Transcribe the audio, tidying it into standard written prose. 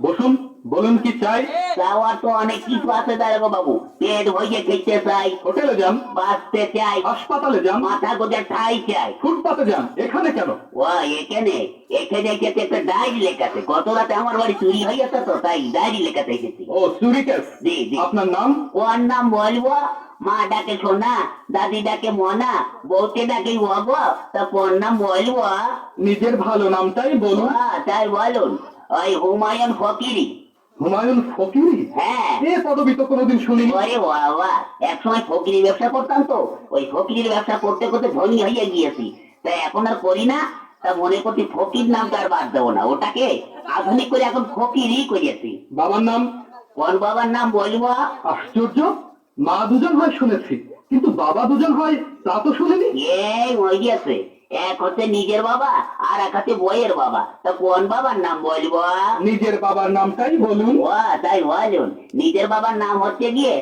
বসুন, বলুন কি চাই। চাওয়ার তো অনেক কিছু আছে দারোগা বাবু। পেট ভরিয়ে খেতে চাই, হোটেলে যান, বাঁচতে চাই, হাসপাতালে যান, মাথা গোজা ঠাই চাই। ফুটপাতে যান, এখানে কেন? ও এখানে, এখানে এসেছে একটা ডায়েরি লেখাতে। গত রাতে আমার বাড়ি চুরি হয়ে গেছে, তো তাই ডায়েরি লেখাতে এসেছি। ও চুরি কেস। জি জি। আপনার নাম? ওর নাম বলবো? মা ডাকে সোনা, দাদি ডাকে মনা, বউকে ডাকে ওগো, তা ওর নাম বলবো? নিজের ভালো নামটাই বলুন। তাই বলুন, ওই হুমায়ুন ফকিরি। হুমায়ুন ফকিরি? হ্যাঁ। এ পদবি তো কোনোদিন শুনিনি। ওরে বাবা, এক সময় ফকিরি ব্যবসা করতাম তো, ওই ফকিরির ব্যবসা করতে করতে ধনী হয়ে গিয়েছি, তাই এখন আর করি না। তা মনে করছি ফকির নামটা আর বাদ দেবো না, ওটাকে আধুনিক করে এখন ফকিরই করেছি। বাবার নাম? কোন বাবার নাম বলবো? আশ্চর্য, মা দুজন হয় শুনেছি, কিন্তু বাবা দুজন হয় তা তো শুনিনি। এই হয়ে গেছে, এক হচ্ছে নিজের বাবা আর এক হচ্ছে বইয়ের বাবা। তা কোন বাবার নাম বলবো? নিজের বাবার নামটাই বলুন। ও তাই বলুন, নিজের বাবার নাম হচ্ছে গিয়ে